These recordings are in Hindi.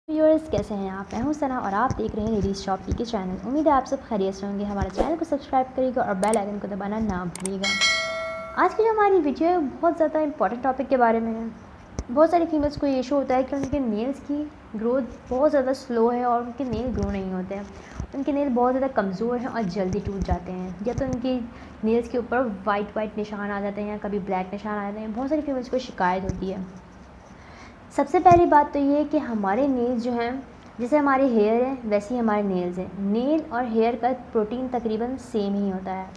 व्यूअर्स कैसे हैं आप? मैं हूं सना और आप देख रहे हैं लेडीज़ शॉप के चैनल। उम्मीद है आप सब खैरियत से होंगे। हमारे चैनल को सब्सक्राइब करिएगा और बेल आइकन को दबाना ना भूलिएगा। आज की जो हमारी वीडियो है बहुत ज़्यादा इंपॉर्टेंट टॉपिक के बारे में है। बहुत सारी फीमेल्स को ये इशू होता है कि उनके नेल्स की ग्रोथ बहुत ज़्यादा स्लो है और उनके नेल ग्रो नहीं होते हैं। उनके नेल बहुत ज़्यादा कमज़ोर हैं और जल्दी टूट जाते हैं, या तो उनकी नेल्स के ऊपर वाइट निशान आ जाते हैं या कभी ब्लैक निशान आ जाते हैं। बहुत सारी फीमेल्स को शिकायत होती है। सबसे पहली बात तो ये है कि हमारे नेल्स जो हैं, जैसे हमारे हेयर है वैसे ही हमारे नेल्स हैं। नेल और हेयर का प्रोटीन तकरीबन सेम ही होता है,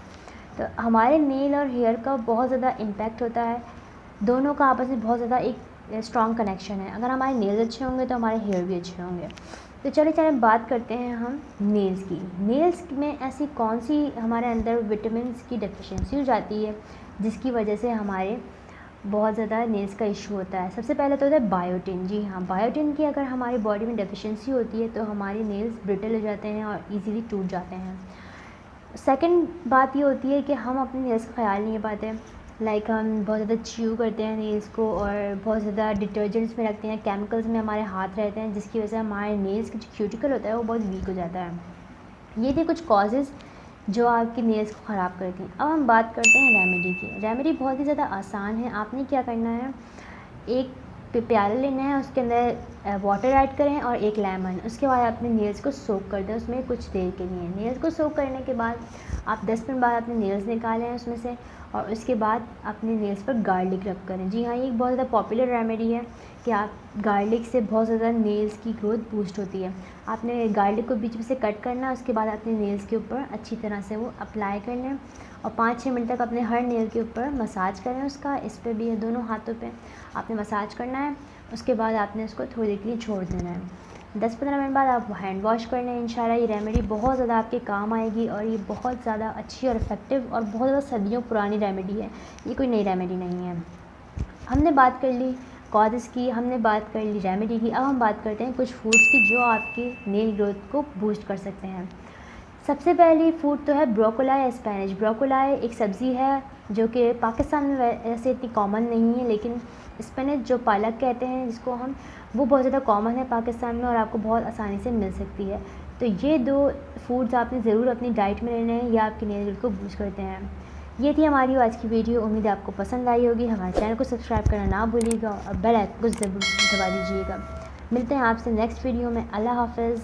तो हमारे नेल और हेयर का बहुत ज़्यादा इम्पैक्ट होता है। दोनों का आपस में बहुत ज़्यादा एक स्ट्रॉन्ग कनेक्शन है। अगर हमारे नेल्स अच्छे होंगे तो हमारे हेयर भी अच्छे होंगे। तो चलिए बात करते हैं हम नेल्स की। नेल्स में ऐसी कौन सी हमारे अंदर विटामिन की डेफिशिएंसी हो जाती है जिसकी वजह से हमारे बहुत ज़्यादा नेल्स का इशू होता है। सबसे पहले तो होता है बायोटिन। जी हाँ, बायोटिन की अगर हमारी बॉडी में डेफिशिएंसी होती है तो हमारे नेल्स ब्रिटल हो जाते हैं और इजीली टूट जाते हैं। सेकंड बात ये होती है कि हम अपने नेल्स का ख्याल नहीं पाते। लाइक हम बहुत ज़्यादा च्यू करते हैं नेल्स को और बहुत ज़्यादा डिटर्जेंट्स में रखते हैं, केमिकल्स में हमारे हाथ रहते हैं, जिसकी वजह से हमारे नेल्स की जो क्यूटिकल होता है वो बहुत वीक हो जाता है। ये थे कुछ कॉजेज़ जो आपके नेल्स को ख़राब करती हैं। अब हम बात करते हैं रेमेडी की। रेमेडी बहुत ही ज़्यादा आसान है। आपने क्या करना है, एक प्याला लेना है, उसके अंदर वाटर ऐड करें और एक लेमन। उसके बाद अपने नेल्स को सोक कर दें उसमें कुछ देर के लिए। नेल्स को सोक करने के बाद आप 10 मिनट बाद अपने नेल्स निकालें उसमें से, और उसके बाद अपने नेल्स पर गार्लिक रब करें। जी हाँ, ये एक बहुत ज़्यादा पॉपुलर रेमेडी है कि आप गार्लिक से बहुत ज़्यादा नेल्स की ग्रोथ बूस्ट होती है। आपने गार्लिक को बीच में से कट करना, उसके बाद अपने नेल्स के ऊपर अच्छी तरह से वो अप्लाई कर लें और 5-6 मिनट तक अपने हर नेल के ऊपर मसाज करें। उसका इस पर भी है, दोनों हाथों पे आपने मसाज करना है। उसके बाद आपने उसको थोड़ी देर के लिए छोड़ देना है। 10-15 मिनट बाद आप हैंड वॉश कर लें। इंशाल्लाह ये रेमेडी बहुत ज़्यादा आपके काम आएगी और ये बहुत ज़्यादा अच्छी और इफ़ेक्टिव और बहुत ज़्यादा सदियों पुरानी रेमेडी है। ये कोई नई रेमेडी नहीं है। हमने बात कर ली कॉजेज़ की, हमने बात कर ली रेमेडी की। अब हम बात करते हैं कुछ फूड्स की जो आपके नेल ग्रोथ को बूस्ट कर सकते हैं। सबसे पहली फूड तो है ब्रोकोली या स्पेनिश। ब्रोकोली एक सब्ज़ी है जो कि पाकिस्तान में वैसे इतनी कॉमन नहीं है, लेकिन स्पेनिश जो पालक कहते हैं जिसको हम, वो बहुत ज़्यादा कॉमन है पाकिस्तान में और आपको बहुत आसानी से मिल सकती है। तो ये 2 फूड्स आपने ज़रूर अपनी डाइट में लेने हैं, या आपके नेल ग्रोथ को बूस्ट करते हैं। ये थी हमारी आज की वीडियो। उम्मीद है आपको पसंद आई होगी। हमारे चैनल को सब्सक्राइब करना ना भूलिएगा और बेल आइकन को ज़रूर दबा दीजिएगा। मिलते हैं आपसे नेक्स्ट वीडियो में। अल्लाह हाफ़िज़।